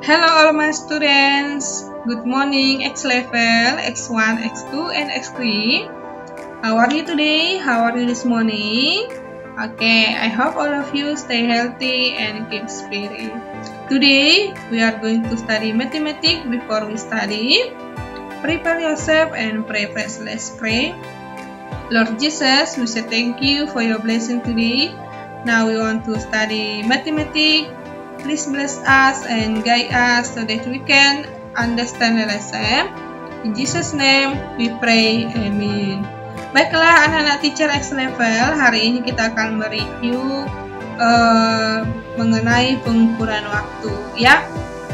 Hello all my students, good morning X level, X1, X2, and X3. How are you today? How are you this morning? Okay, I hope all of you stay healthy and keep spirit. Today, we are going to study mathematics. Before we study, prepare yourself and pray first. Let's pray. Lord Jesus, we say thank you for your blessing today. Now we want to study mathematics. Please bless us and guide us so that we can understand the lesson. In Jesus' name we pray, amin. Baiklah anak-anak teacher X level, hari ini kita akan mereview mengenai pengukuran waktu ya.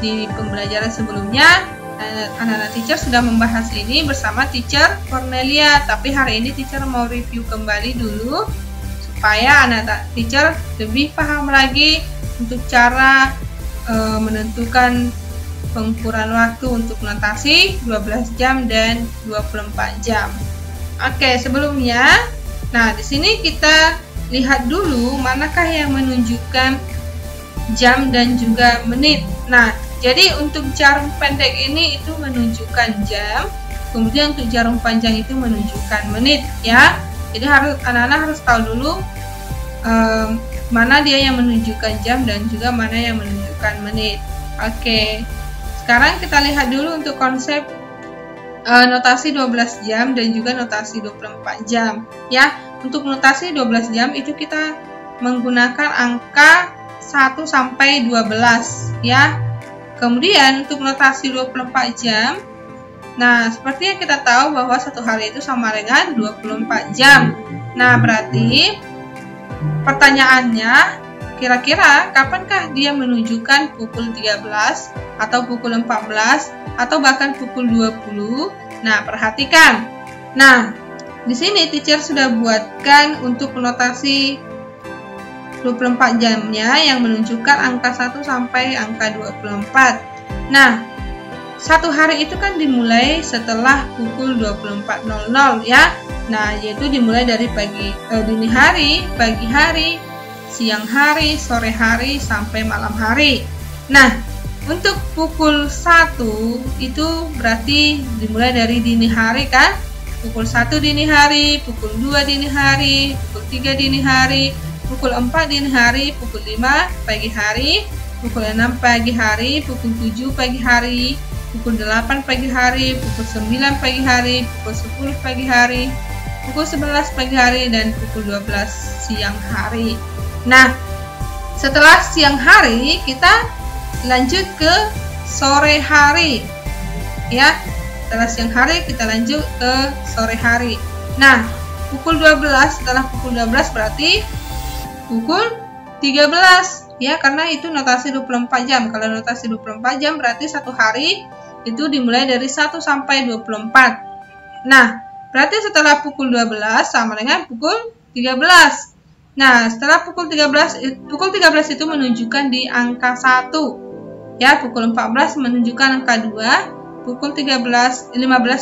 Di pembelajaran sebelumnya anak-anak teacher sudah membahas ini bersama teacher Cornelia, tapi hari ini teacher mau review kembali dulu supaya anak-anak teacher lebih paham lagi untuk cara menentukan pengukuran waktu untuk notasi 12 jam dan 24 jam. Oke, sebelumnya, nah di sini kita lihat dulu manakah yang menunjukkan jam dan juga menit. Nah, jadi untuk jarum pendek ini itu menunjukkan jam, kemudian untuk jarum panjang itu menunjukkan menit ya. Jadi anak-anak harus tahu dulu mana dia yang menunjukkan jam dan juga mana yang menunjukkan menit. Oke, sekarang kita lihat dulu untuk konsep notasi 12 jam dan juga notasi 24 jam ya. Untuk notasi 12 jam itu kita menggunakan angka 1 sampai 12 ya. Kemudian untuk notasi 24 jam, nah seperti yang kita tahu bahwa satu hari itu sama dengan 24 jam. Nah berarti pertanyaannya, kira-kira kapankah dia menunjukkan pukul 13 atau pukul 14 atau bahkan pukul 20? Nah, perhatikan. Nah, di sini teacher sudah buatkan untuk notasi 24 jamnya yang menunjukkan angka 1 sampai angka 24. Nah, satu hari itu kan dimulai setelah pukul 24.00 ya. Nah, yaitu dimulai dari dini hari, pagi hari, siang hari, sore hari, sampai malam hari. Nah, untuk pukul 1 itu berarti dimulai dari dini hari kan? Pukul 1 dini hari, pukul 2 dini hari, pukul 3 dini hari, pukul 4 dini hari, pukul 5 pagi hari, pukul 6 pagi hari, pukul 7 pagi hari, pukul 8 pagi hari, pukul 9 pagi hari, pukul 10 pagi hari, pukul 11 pagi hari, dan pukul 12 siang hari. Nah, setelah siang hari kita lanjut ke sore hari ya. Setelah siang hari kita lanjut ke sore hari. Nah, pukul 12, setelah pukul 12 berarti pukul 13 ya, karena itu notasi 24 jam. Kalau notasi 24 jam berarti satu hari itu dimulai dari 1 sampai 24. Nah, berarti setelah pukul 12 sama dengan pukul 13. Nah, setelah pukul 13 itu menunjukkan di angka 1. Ya, pukul 14 menunjukkan angka 2, pukul 15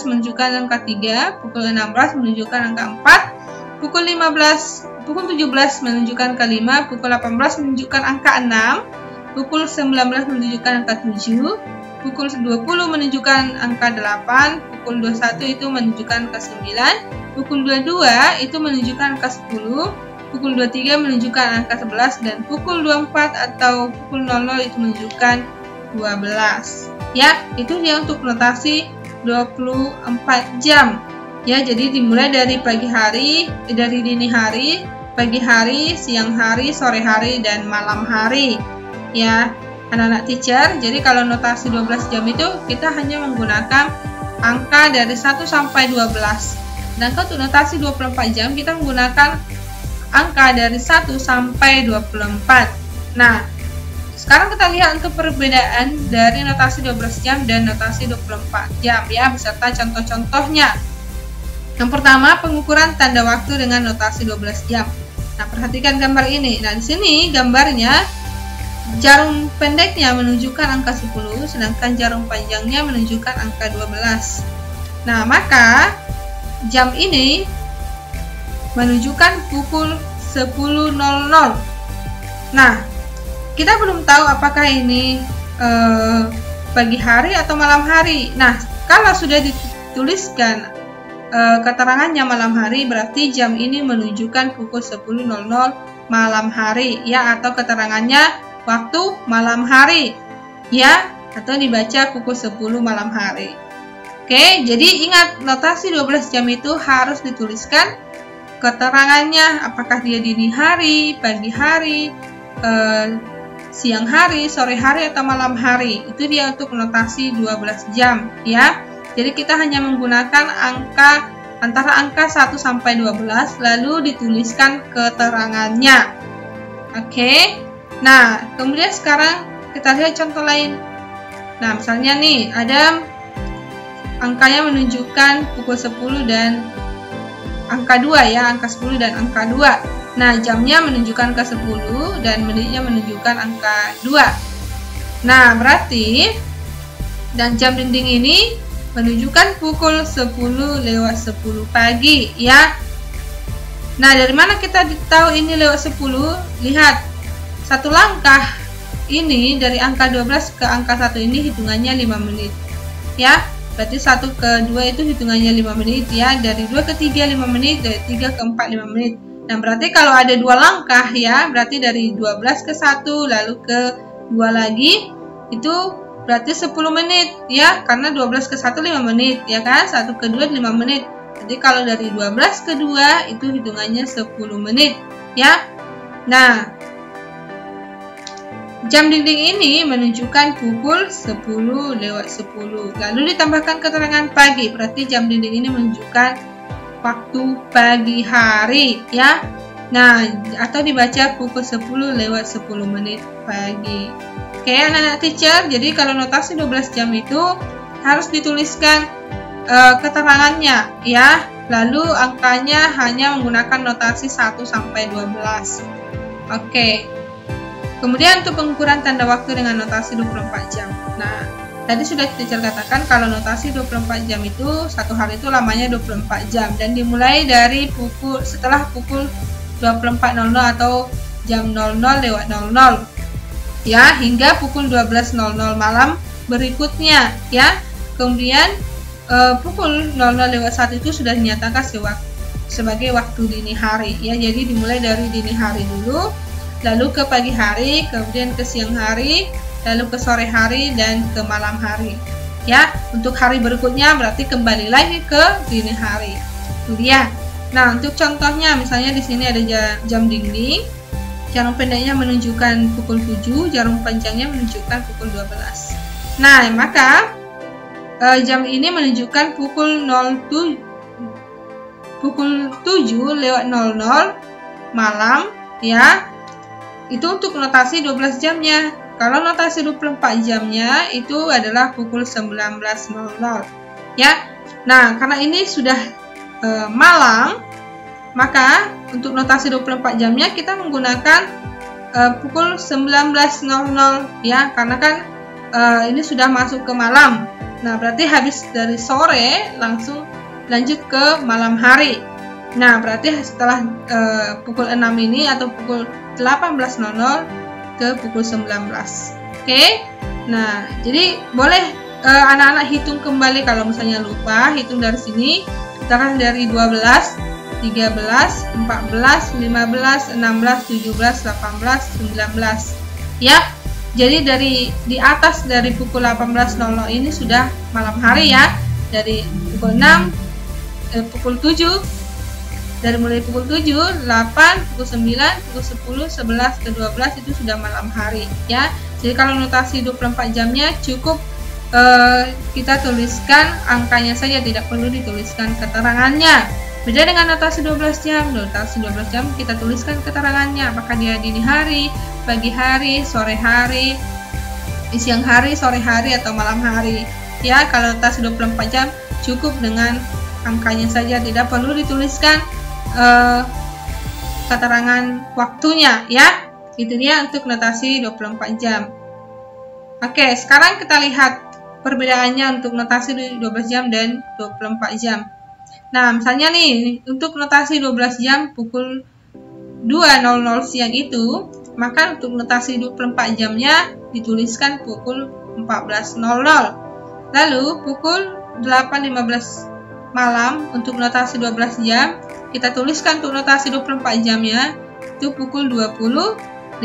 menunjukkan angka 3, pukul 16 menunjukkan angka 4, pukul 17 menunjukkan angka 5, pukul 18 menunjukkan angka 6, pukul 19 menunjukkan angka 7, pukul 20 menunjukkan angka 8, pukul 21 itu menunjukkan angka 9, pukul 22 itu menunjukkan angka 10, pukul 23 menunjukkan angka 11, dan pukul 24 atau pukul 00 itu menunjukkan 12. Ya, itu dia untuk notasi 24 jam. Ya, jadi dimulai dari pagi hari, dari dini hari, pagi hari, siang hari, sore hari, dan malam hari. Ya, anak-anak teacher, jadi kalau notasi 12 jam itu kita hanya menggunakan angka dari 1 sampai 12. Dan kalau untuk notasi 24 jam kita menggunakan angka dari 1 sampai 24. Nah, sekarang kita lihat untuk perbedaan dari notasi 12 jam dan notasi 24 jam ya, beserta contoh-contohnya. Yang pertama, pengukuran tanda waktu dengan notasi 12 jam. Nah, perhatikan gambar ini. Nah, di sini gambarnya jarum pendeknya menunjukkan angka 10, sedangkan jarum panjangnya menunjukkan angka 12. Nah, maka jam ini menunjukkan pukul 10.00. Nah, kita belum tahu apakah ini pagi hari atau malam hari. Nah, kalau sudah dituliskan keterangannya malam hari, berarti jam ini menunjukkan pukul 10.00 malam hari ya, atau keterangannya waktu malam hari ya, atau dibaca pukul 10 malam hari. Oke, jadi ingat, notasi 12 jam itu harus dituliskan keterangannya, apakah dia dini hari, pagi hari, siang hari, sore hari, atau malam hari. Itu dia untuk notasi 12 jam ya. Jadi kita hanya menggunakan angka antara angka 1 sampai 12 lalu dituliskan keterangannya. Oke. Nah, kemudian sekarang kita lihat contoh lain. Nah, misalnya nih ada angkanya menunjukkan pukul 10 dan angka 2 ya, angka 10 dan angka 2. Nah, jamnya menunjukkan ke 10 dan menitnya menunjukkan angka 2. Nah, berarti dan jam dinding ini menunjukkan pukul 10:10 pagi ya. Nah, dari mana kita tahu ini lewat 10? Lihat, satu langkah ini dari angka 12 ke angka 1 ini hitungannya 5 menit ya. Berarti 1 ke 2 itu hitungannya 5 menit ya. Dari 2 ke 3 5 menit, dari 3 ke 4 5 menit. Nah, berarti kalau ada 2 langkah ya, berarti dari 12 ke 1 lalu ke 2 lagi, itu berarti 10 menit ya, karena 12 ke 1 5 menit ya kan, 1 ke 2 5 menit. Jadi kalau dari 12 ke 2 itu hitungannya 10 menit ya. Nah, jam dinding ini menunjukkan pukul 10:10. Lalu ditambahkan keterangan pagi, berarti jam dinding ini menunjukkan waktu pagi hari ya. Nah, atau dibaca pukul 10:10 pagi. Oke, anak-anak teacher, jadi kalau notasi 12 jam itu harus dituliskan keterangannya ya. Lalu angkanya hanya menggunakan notasi 1 sampai 12. Oke. Kemudian untuk pengukuran tanda waktu dengan notasi 24 jam. Nah, tadi sudah teacher katakan kalau notasi 24 jam itu satu hari itu lamanya 24 jam dan dimulai dari setelah pukul 24.00 atau jam 00:00 ya, hingga pukul 12.00 malam berikutnya ya. Kemudian pukul 00:01 itu sudah dinyatakan sebagai waktu dini hari ya. Jadi dimulai dari dini hari dulu, lalu ke pagi hari, kemudian ke siang hari, lalu ke sore hari, dan ke malam hari ya. Untuk hari berikutnya berarti kembali lagi ke dini hari. Itu dia. Nah, untuk contohnya misalnya di sini ada jam dinding, jarum pendeknya menunjukkan pukul 7, jarum panjangnya menunjukkan pukul 12. Nah, maka jam ini menunjukkan pukul 7:00 malam ya. Itu untuk notasi 12 jamnya. Kalau notasi 24 jamnya itu adalah pukul 19.00 ya. Nah, karena ini sudah malam, maka untuk notasi 24 jamnya kita menggunakan pukul 19.00 ya, karena kan ini sudah masuk ke malam. Nah, berarti habis dari sore langsung lanjut ke malam hari. Nah, berarti setelah pukul 6 ini atau pukul 18.00 ke pukul 19. Oke. Nah, jadi boleh anak-anak hitung kembali kalau misalnya lupa, hitung dari sini. Kita kan dari 12, 13, 14, 15, 16, 17, 18, 19. Ya. Jadi di atas dari pukul 18.00 ini sudah malam hari ya. Dari pukul 6, pukul 7, dari mulai pukul 7, 8, pukul 9, pukul 10, 11, ke 12 itu sudah malam hari ya. Jadi kalau notasi 24 jamnya cukup kita tuliskan angkanya saja, tidak perlu dituliskan keterangannya. Beda dengan notasi 12 jam. Notasi 12 jam kita tuliskan keterangannya, apakah dia dini hari, pagi hari, sore hari, siang hari, sore hari, atau malam hari ya. Kalau notasi 24 jam cukup dengan angkanya saja, tidak perlu dituliskan keterangan waktunya ya. Itu dia untuk notasi 24 jam. Oke, sekarang kita lihat perbedaannya untuk notasi 12 jam dan 24 jam. Nah, misalnya nih untuk notasi 12 jam pukul 2.00 siang itu, maka untuk notasi 24 jamnya dituliskan pukul 14.00. Lalu pukul 8.15 malam untuk notasi 12 jam, kita tuliskan untuk notasi 24 jamnya itu pukul 20.15.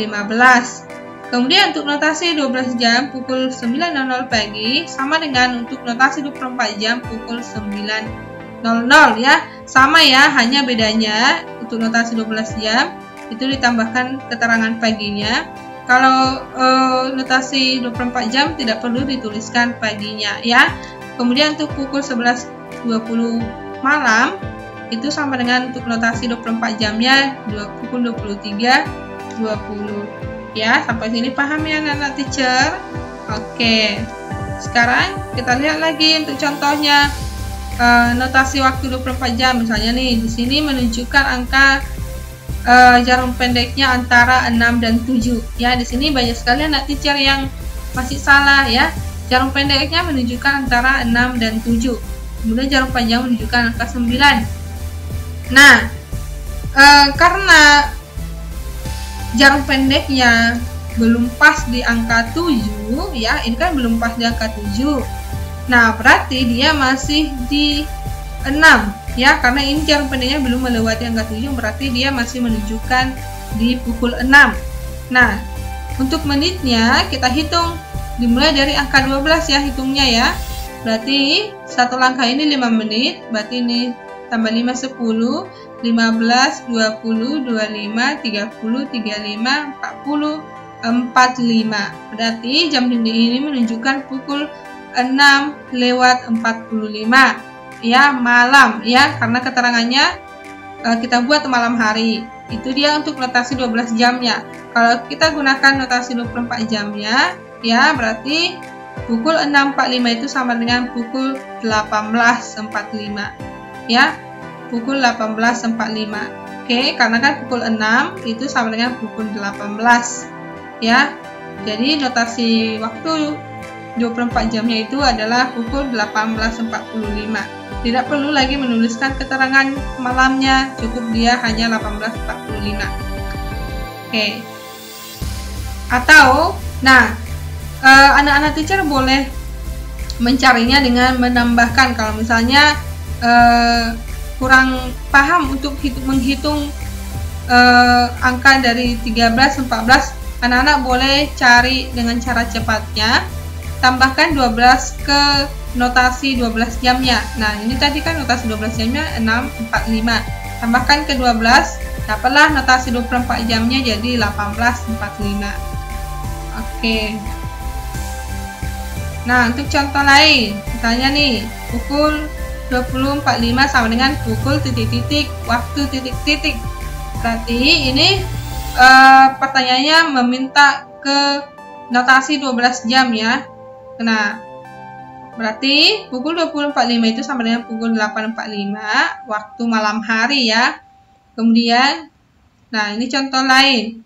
Kemudian untuk notasi 12 jam pukul 9.00 pagi sama dengan untuk notasi 24 jam pukul 9.00 ya. Sama ya, hanya bedanya untuk notasi 12 jam itu ditambahkan keterangan paginya. Kalau notasi 24 jam tidak perlu dituliskan paginya ya. Kemudian untuk pukul 11.20 malam itu sama dengan untuk notasi 24 jamnya pukul 23.20 ya. Sampai sini paham ya anak-anak teacher? Oke, sekarang kita lihat lagi untuk contohnya. Notasi waktu 24 jam misalnya nih, di sini menunjukkan angka jarum pendeknya antara 6 dan 7 ya. Di sini banyak sekali anak teacher yang masih salah ya. Jarum pendeknya menunjukkan antara 6 dan 7, kemudian jarum panjang menunjukkan angka 9. Nah, karena jarum pendeknya belum pas di angka 7 ya, ini kan belum pas di angka 7. Nah, berarti dia masih di 6 ya, karena ini jarum pendeknya belum melewati angka 7, berarti dia masih menunjukkan di pukul 6. Nah, untuk menitnya kita hitung dimulai dari angka 12 ya, hitungnya ya. Berarti satu langkah ini 5 menit, berarti ini tambah 5 10, 15, 20, 25, 30, 35, 40, 45. Berarti jam dinding ini menunjukkan pukul 6:45 ya, malam ya, karena keterangannya kita buat malam hari. Itu dia untuk notasi 12 jamnya. Kalau kita gunakan notasi 24 jamnya ya, berarti pukul 6.45 itu sama dengan pukul 18.45 ya, pukul 18.45. Oke, karena kan pukul 6 itu sama dengan pukul 18 ya. Jadi notasi waktu 24 jamnya itu adalah pukul 18.45. Tidak perlu lagi menuliskan keterangan malamnya, cukup dia hanya 18.45. Oke. Atau, nah, anak-anak teacher boleh mencarinya dengan menambahkan. Kalau misalnya kurang paham untuk menghitung angka dari 13, 14, anak-anak boleh cari dengan cara cepatnya. Tambahkan 12 ke notasi 12 jamnya. Nah, ini tadi kan notasi 12 jamnya 6.45. Tambahkan ke 12, dapatlah notasi 24 jamnya jadi 18.45. Oke. Nah, untuk contoh lain, misalnya nih, pukul 20.45 sama dengan pukul titik-titik, waktu titik-titik. Berarti ini pertanyaannya meminta ke notasi 12 jam ya. Nah, berarti pukul 20.45 itu sama dengan pukul 8.45 waktu malam hari ya. Kemudian, nah ini contoh lain.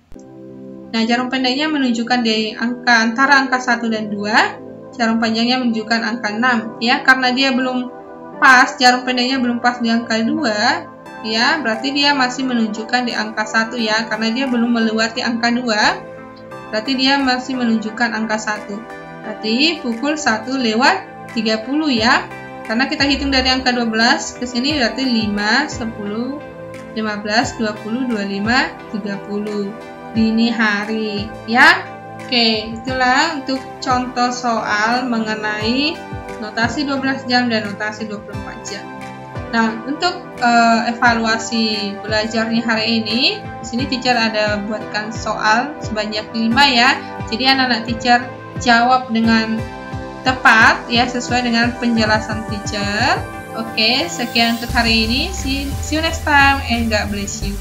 Nah, jarum pendeknya menunjukkan di angka antara angka 1 dan 2, jarum panjangnya menunjukkan angka 6 ya. Karena dia belum pas, jarum pendeknya belum pas di angka 2 ya, berarti dia masih menunjukkan di angka 1 ya, karena dia belum melewati angka 2, berarti dia masih menunjukkan angka 1. Berarti pukul 1:30 ya, karena kita hitung dari angka 12 ke sini berarti 5, 10, 15, 20, 25, 30 dini hari ya. Oke, itulah untuk contoh soal mengenai notasi 12 jam dan notasi 24 jam. Nah, untuk evaluasi belajarnya hari ini, di sini teacher ada buatkan soal sebanyak 5 ya. Jadi anak-anak teacher jawab dengan tepat ya, sesuai dengan penjelasan teacher. Oke, sekian untuk hari ini. See you next time and God bless you.